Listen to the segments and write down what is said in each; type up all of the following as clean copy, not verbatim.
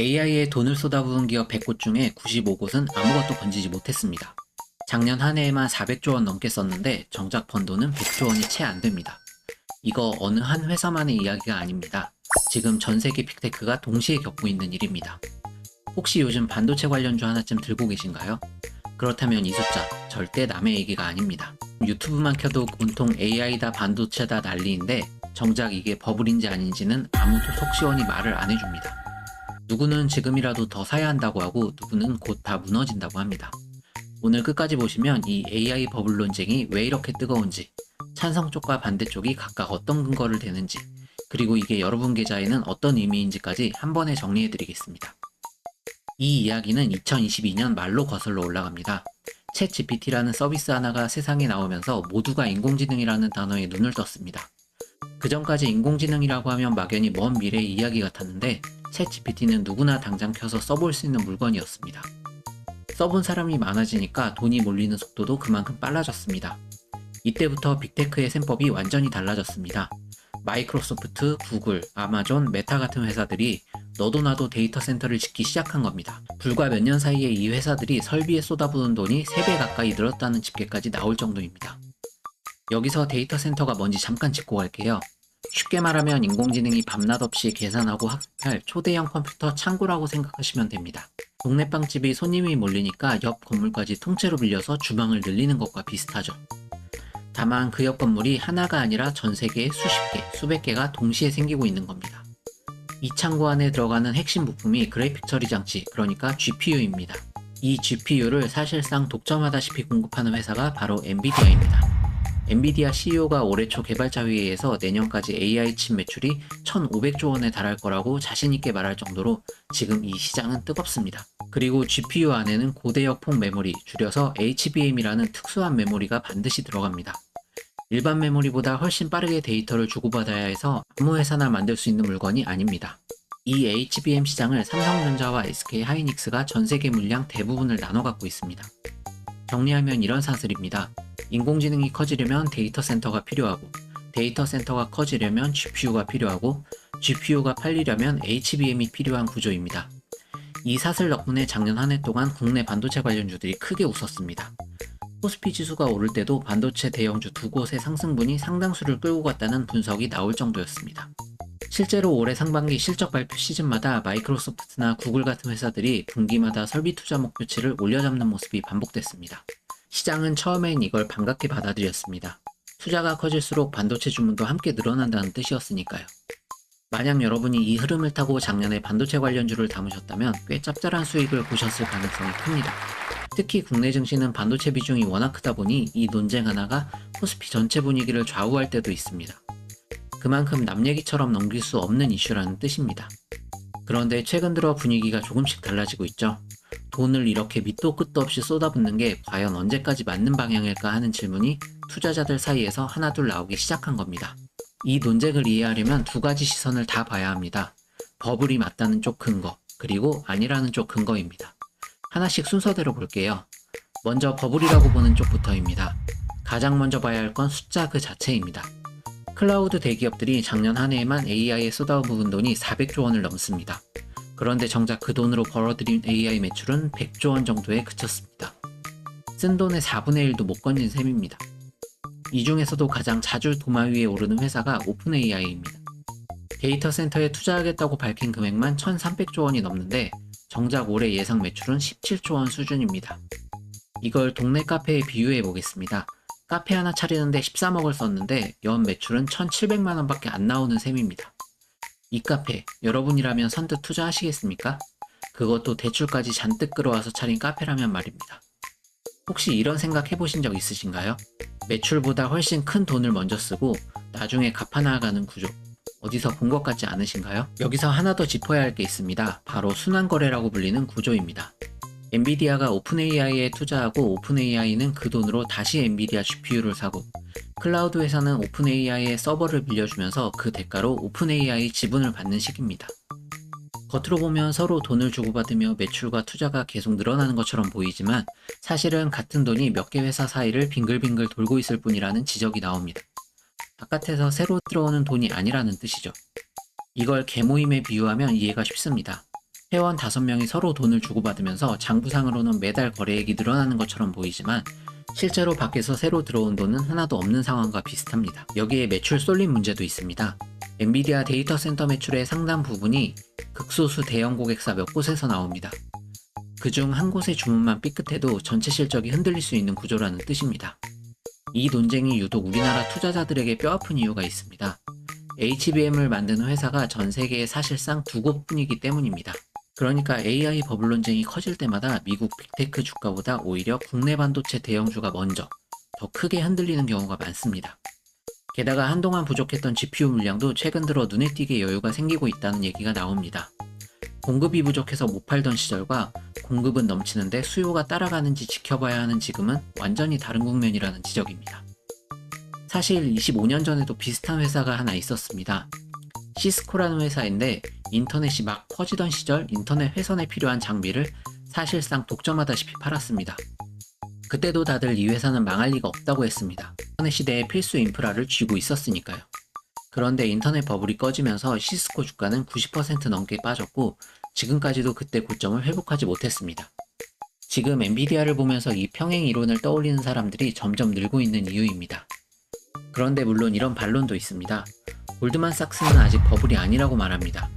AI에 돈을 쏟아부은 기업 100곳 중에 95곳은 아무것도 건지지 못했습니다. 작년 한 해에만 400조 원 넘게 썼는데 정작 번 돈은 100조 원이 채 안 됩니다. 이거 어느 한 회사만의 이야기가 아닙니다. 지금 전 세계 빅테크가 동시에 겪고 있는 일입니다. 혹시 요즘 반도체 관련주 하나쯤 들고 계신가요? 그렇다면 이 숫자 절대 남의 얘기가 아닙니다. 유튜브만 켜도 온통 AI다 반도체다 난리인데 정작 이게 버블인지 아닌지는 아무도 속 시원히 말을 안 해줍니다. 누구는 지금이라도 더 사야 한다고 하고 누구는 곧 다 무너진다고 합니다. 오늘 끝까지 보시면 이 AI 버블 논쟁이 왜 이렇게 뜨거운지, 찬성 쪽과 반대 쪽이 각각 어떤 근거를 대는지, 그리고 이게 여러분 계좌에는 어떤 의미인지까지 한 번에 정리해드리겠습니다. 이 이야기는 2022년 말로 거슬러 올라갑니다. 챗 GPT라는 서비스 하나가 세상에 나오면서 모두가 인공지능이라는 단어에 눈을 떴습니다. 그 전까지 인공지능이라고 하면 막연히 먼 미래의 이야기 같았는데 챗 GPT는 누구나 당장 켜서 써볼 수 있는 물건이었습니다. 써본 사람이 많아지니까 돈이 몰리는 속도도 그만큼 빨라졌습니다. 이때부터 빅테크의 셈법이 완전히 달라졌습니다. 마이크로소프트, 구글, 아마존, 메타 같은 회사들이 너도 나도 데이터 센터를 짓기 시작한 겁니다. 불과 몇 년 사이에 이 회사들이 설비에 쏟아부은 돈이 3배 가까이 늘었다는 집계까지 나올 정도입니다. 여기서 데이터 센터가 뭔지 잠깐 짚고 갈게요. 쉽게 말하면 인공지능이 밤낮 없이 계산하고 학습할 초대형 컴퓨터 창고라고 생각하시면 됩니다. 동네 빵집이 손님이 몰리니까 옆 건물까지 통째로 빌려서 주방을 늘리는 것과 비슷하죠. 다만 그 옆 건물이 하나가 아니라 전 세계에 수십 개, 수백 개가 동시에 생기고 있는 겁니다. 이 창고 안에 들어가는 핵심 부품이 그래픽 처리 장치, 그러니까 GPU입니다. 이 GPU를 사실상 독점하다시피 공급하는 회사가 바로 엔비디아입니다. 엔비디아 CEO가 올해 초 개발자 회의에서 내년까지 AI 칩 매출이 1,500조 원에 달할 거라고 자신있게 말할 정도로 지금 이 시장은 뜨겁습니다. 그리고 GPU 안에는 고대역 폭 메모리, 줄여서 HBM이라는 특수한 메모리가 반드시 들어갑니다. 일반 메모리보다 훨씬 빠르게 데이터를 주고받아야 해서 아무 회사나 만들 수 있는 물건이 아닙니다. 이 HBM 시장을 삼성전자와 SK 하이닉스가 전 세계 물량 대부분을 나눠 갖고 있습니다. 정리하면 이런 사슬입니다. 인공지능이 커지려면 데이터 센터가 필요하고, 데이터 센터가 커지려면 GPU가 필요하고, GPU가 팔리려면 HBM이 필요한 구조입니다. 이 사슬 덕분에 작년 한 해 동안 국내 반도체 관련주들이 크게 웃었습니다. 코스피 지수가 오를 때도 반도체 대형주 두 곳의 상승분이 상당수를 끌고 갔다는 분석이 나올 정도였습니다. 실제로 올해 상반기 실적 발표 시즌마다 마이크로소프트나 구글 같은 회사들이 분기마다 설비 투자 목표치를 올려잡는 모습이 반복됐습니다. 시장은 처음엔 이걸 반갑게 받아들였습니다. 투자가 커질수록 반도체 주문도 함께 늘어난다는 뜻이었으니까요. 만약 여러분이 이 흐름을 타고 작년에 반도체 관련주를 담으셨다면 꽤 짭짤한 수익을 보셨을 가능성이 큽니다. 특히 국내 증시는 반도체 비중이 워낙 크다 보니 이 논쟁 하나가 코스피 전체 분위기를 좌우할 때도 있습니다. 그만큼 남 얘기처럼 넘길 수 없는 이슈라는 뜻입니다. 그런데 최근 들어 분위기가 조금씩 달라지고 있죠. 돈을 이렇게 밑도 끝도 없이 쏟아붓는 게 과연 언제까지 맞는 방향일까 하는 질문이 투자자들 사이에서 하나둘 나오기 시작한 겁니다. 이 논쟁을 이해하려면 두 가지 시선을 다 봐야 합니다. 버블이 맞다는 쪽 근거, 그리고 아니라는 쪽 근거입니다. 하나씩 순서대로 볼게요. 먼저 버블이라고 보는 쪽부터입니다. 가장 먼저 봐야 할 건 숫자 그 자체입니다. 클라우드 대기업들이 작년 한 해에만 AI에 쏟아부은 돈이 400조 원을 넘습니다. 그런데 정작 그 돈으로 벌어들인 AI 매출은 100조 원 정도에 그쳤습니다. 쓴 돈의 4분의 1도 못 건진 셈입니다. 이 중에서도 가장 자주 도마 위에 오르는 회사가 오픈AI입니다. 데이터 센터에 투자하겠다고 밝힌 금액만 1,300조 원이 넘는데 정작 올해 예상 매출은 17조 원 수준입니다. 이걸 동네 카페에 비유해 보겠습니다. 카페 하나 차리는데 13억을 썼는데 연 매출은 1,700만 원밖에 안 나오는 셈입니다. 이 카페, 여러분이라면 선뜻 투자하시겠습니까? 그것도 대출까지 잔뜩 끌어와서 차린 카페라면 말입니다. 혹시 이런 생각 해보신 적 있으신가요? 매출보다 훨씬 큰 돈을 먼저 쓰고 나중에 갚아나가는 구조. 어디서 본 것 같지 않으신가요? 여기서 하나 더 짚어야 할 게 있습니다. 바로 순환거래라고 불리는 구조입니다. 엔비디아가 오픈AI에 투자하고 오픈AI는 그 돈으로 다시 엔비디아 GPU를 사고, 클라우드 회사는 오픈AI의 서버를 빌려주면서 그 대가로 오픈AI 지분을 받는 식입니다. 겉으로 보면 서로 돈을 주고받으며 매출과 투자가 계속 늘어나는 것처럼 보이지만 사실은 같은 돈이 몇 개 회사 사이를 빙글빙글 돌고 있을 뿐이라는 지적이 나옵니다. 바깥에서 새로 들어오는 돈이 아니라는 뜻이죠. 이걸 개모임에 비유하면 이해가 쉽습니다. 회원 5명이 서로 돈을 주고받으면서 장부상으로는 매달 거래액이 늘어나는 것처럼 보이지만 실제로 밖에서 새로 들어온 돈은 하나도 없는 상황과 비슷합니다. 여기에 매출 쏠림 문제도 있습니다. 엔비디아 데이터 센터 매출의 상당 부분이 극소수 대형 고객사 몇 곳에서 나옵니다. 그중 한 곳의 주문만 삐끗해도 전체 실적이 흔들릴 수 있는 구조라는 뜻입니다. 이 논쟁이 유독 우리나라 투자자들에게 뼈아픈 이유가 있습니다. HBM을 만드는 회사가 전 세계에 사실상 2곳뿐이기 때문입니다. 그러니까 AI 버블 논쟁이 커질 때마다 미국 빅테크 주가보다 오히려 국내 반도체 대형주가 먼저 더 크게 흔들리는 경우가 많습니다. 게다가 한동안 부족했던 GPU 물량도 최근 들어 눈에 띄게 여유가 생기고 있다는 얘기가 나옵니다. 공급이 부족해서 못 팔던 시절과 공급은 넘치는데 수요가 따라가는지 지켜봐야 하는 지금은 완전히 다른 국면이라는 지적입니다. 사실 25년 전에도 비슷한 회사가 하나 있었습니다. 시스코라는 회사인데 인터넷이 막 퍼지던 시절 인터넷 회선에 필요한 장비를 사실상 독점하다시피 팔았습니다. 그때도 다들 이 회사는 망할 리가 없다고 했습니다. 인터넷 시대의 필수 인프라를 쥐고 있었으니까요. 그런데 인터넷 버블이 꺼지면서 시스코 주가는 90% 넘게 빠졌고 지금까지도 그때 고점을 회복하지 못했습니다. 지금 엔비디아를 보면서 이 평행 이론을 떠올리는 사람들이 점점 늘고 있는 이유입니다. 그런데 물론 이런 반론도 있습니다. 골드만삭스는 아직 버블이 아니라고 말합니다.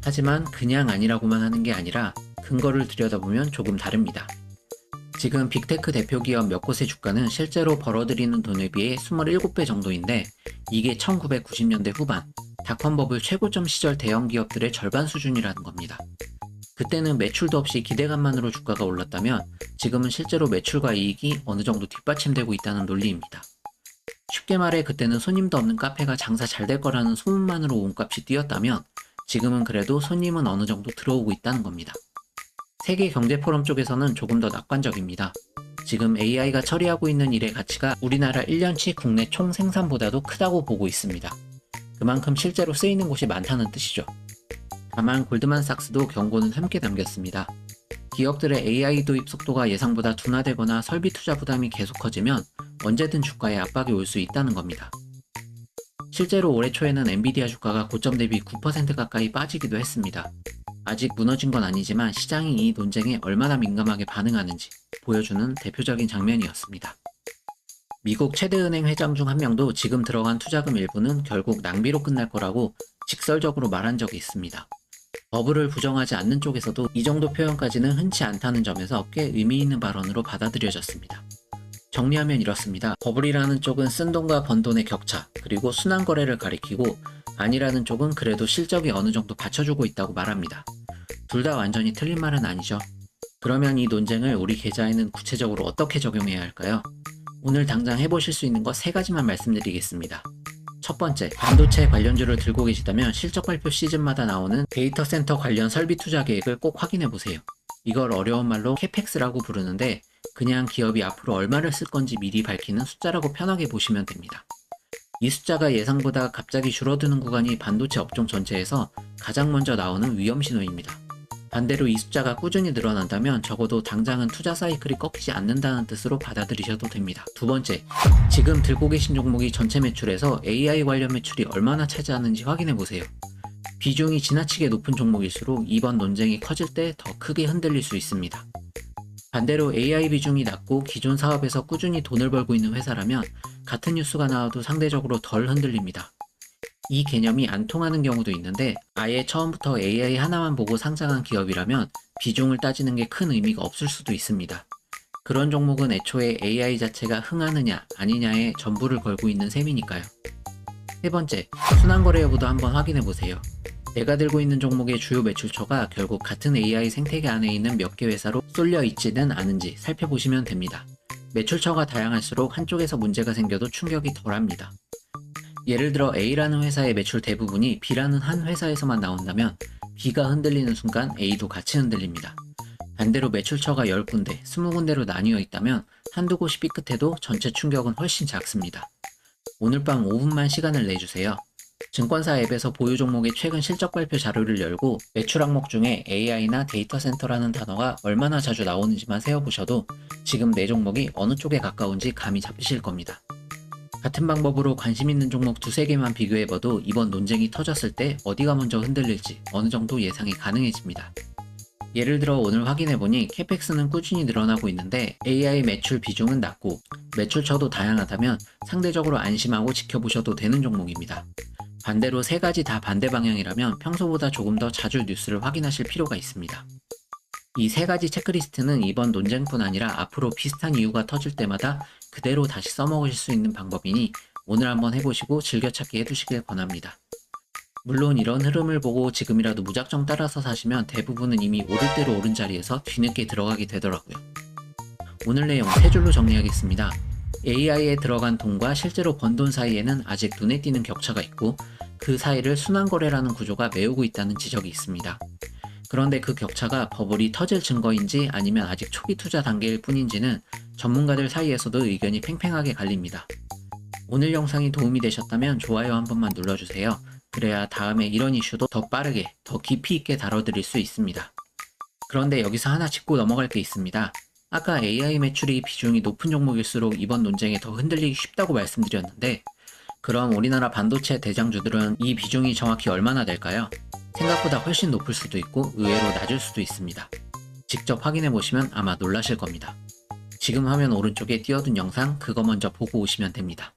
하지만 그냥 아니라고만 하는 게 아니라 근거를 들여다보면 조금 다릅니다. 지금 빅테크 대표 기업 몇 곳의 주가는 실제로 벌어들이는 돈에 비해 27배 정도인데 이게 1990년대 후반 닷컴 버블 최고점 시절 대형 기업들의 절반 수준이라는 겁니다. 그때는 매출도 없이 기대감만으로 주가가 올랐다면 지금은 실제로 매출과 이익이 어느 정도 뒷받침되고 있다는 논리입니다. 쉽게 말해 그때는 손님도 없는 카페가 장사 잘 될 거라는 소문만으로 몸값이 뛰었다면 지금은 그래도 손님은 어느 정도 들어오고 있다는 겁니다. 세계경제포럼 쪽에서는 조금 더 낙관적입니다. 지금 AI가 처리하고 있는 일의 가치가 우리나라 1년치 국내 총 생산보다도 크다고 보고 있습니다. 그만큼 실제로 쓰이는 곳이 많다는 뜻이죠. 다만 골드만삭스도 경고는 함께 남겼습니다. 기업들의 AI 도입 속도가 예상보다 둔화되거나 설비 투자 부담이 계속 커지면 언제든 주가에 압박이 올 수 있다는 겁니다. 실제로 올해 초에는 엔비디아 주가가 고점 대비 9% 가까이 빠지기도 했습니다. 아직 무너진 건 아니지만 시장이 이 논쟁에 얼마나 민감하게 반응하는지 보여주는 대표적인 장면이었습니다. 미국 최대 은행 회장 중 한 명도 지금 들어간 투자금 일부는 결국 낭비로 끝날 거라고 직설적으로 말한 적이 있습니다. 버블을 부정하지 않는 쪽에서도 이 정도 표현까지는 흔치 않다는 점에서 꽤 의미 있는 발언으로 받아들여졌습니다. 정리하면 이렇습니다. 버블이라는 쪽은 쓴 돈과 번 돈의 격차, 그리고 순환 거래를 가리키고 아니라는 쪽은 그래도 실적이 어느 정도 받쳐주고 있다고 말합니다. 둘 다 완전히 틀린 말은 아니죠. 그러면 이 논쟁을 우리 계좌에는 구체적으로 어떻게 적용해야 할까요? 오늘 당장 해보실 수 있는 것 3가지만 말씀드리겠습니다. 첫 번째, 반도체 관련주를 들고 계시다면 실적 발표 시즌마다 나오는 데이터 센터 관련 설비 투자 계획을 꼭 확인해보세요. 이걸 어려운 말로 캐펙스라고 부르는데 그냥 기업이 앞으로 얼마를 쓸 건지 미리 밝히는 숫자라고 편하게 보시면 됩니다. 이 숫자가 예상보다 갑자기 줄어드는 구간이 반도체 업종 전체에서 가장 먼저 나오는 위험 신호입니다. 반대로 이 숫자가 꾸준히 늘어난다면 적어도 당장은 투자 사이클이 꺾이지 않는다는 뜻으로 받아들이셔도 됩니다. 두 번째, 지금 들고 계신 종목이 전체 매출에서 AI 관련 매출이 얼마나 차지하는지 확인해보세요. 비중이 지나치게 높은 종목일수록 이번 논쟁이 커질 때 더 크게 흔들릴 수 있습니다. 반대로 AI 비중이 낮고 기존 사업에서 꾸준히 돈을 벌고 있는 회사라면 같은 뉴스가 나와도 상대적으로 덜 흔들립니다. 이 개념이 안 통하는 경우도 있는데 아예 처음부터 AI 하나만 보고 상장한 기업이라면 비중을 따지는 게 큰 의미가 없을 수도 있습니다. 그런 종목은 애초에 AI 자체가 흥하느냐 아니냐에 전부를 걸고 있는 셈이니까요. 세 번째, 순환거래 여부도 한번 확인해보세요. 내가 들고 있는 종목의 주요 매출처가 결국 같은 AI 생태계 안에 있는 몇 개 회사로 쏠려 있지는 않은지 살펴보시면 됩니다. 매출처가 다양할수록 한쪽에서 문제가 생겨도 충격이 덜합니다. 예를 들어 A라는 회사의 매출 대부분이 B라는 한 회사에서만 나온다면 B가 흔들리는 순간 A도 같이 흔들립니다. 반대로 매출처가 10군데, 20군데로 나뉘어 있다면 한두 곳이 삐끗해도 전체 충격은 훨씬 작습니다. 오늘 밤 5분만 시간을 내주세요. 증권사 앱에서 보유 종목의 최근 실적 발표 자료를 열고 매출 항목 중에 AI나 데이터 센터라는 단어가 얼마나 자주 나오는지만 세어보셔도 지금 내 종목이 어느 쪽에 가까운지 감이 잡히실 겁니다. 같은 방법으로 관심 있는 종목 2-3개만 비교해봐도 이번 논쟁이 터졌을 때 어디가 먼저 흔들릴지 어느 정도 예상이 가능해집니다. 예를 들어 오늘 확인해보니 캐펙스는 꾸준히 늘어나고 있는데 AI 매출 비중은 낮고 매출처도 다양하다면 상대적으로 안심하고 지켜보셔도 되는 종목입니다. 반대로 세 가지 다 반대 방향이라면 평소보다 조금 더 자주 뉴스를 확인하실 필요가 있습니다. 이 세 가지 체크리스트는 이번 논쟁뿐 아니라 앞으로 비슷한 이유가 터질 때마다 그대로 다시 써먹으실 수 있는 방법이니 오늘 한번 해보시고 즐겨찾기 해두시길 권합니다. 물론 이런 흐름을 보고 지금이라도 무작정 따라서 사시면 대부분은 이미 오를 대로 오른 자리에서 뒤늦게 들어가게 되더라고요. 오늘 내용 세 줄로 정리하겠습니다. AI에 들어간 돈과 실제로 번 돈 사이에는 아직 눈에 띄는 격차가 있고 그 사이를 순환거래라는 구조가 메우고 있다는 지적이 있습니다. 그런데 그 격차가 버블이 터질 증거인지 아니면 아직 초기 투자 단계일 뿐인지는 전문가들 사이에서도 의견이 팽팽하게 갈립니다. 오늘 영상이 도움이 되셨다면 좋아요 한 번만 눌러주세요. 그래야 다음에 이런 이슈도 더 빠르게, 더 깊이 있게 다뤄드릴 수 있습니다. 그런데 여기서 하나 짚고 넘어갈 게 있습니다. 아까 AI 매출이 비중이 높은 종목일수록 이번 논쟁에 더 흔들리기 쉽다고 말씀드렸는데 그럼 우리나라 반도체 대장주들은 이 비중이 정확히 얼마나 될까요? 생각보다 훨씬 높을 수도 있고 의외로 낮을 수도 있습니다. 직접 확인해 보시면 아마 놀라실 겁니다. 지금 화면 오른쪽에 띄워둔 영상 그거 먼저 보고 오시면 됩니다.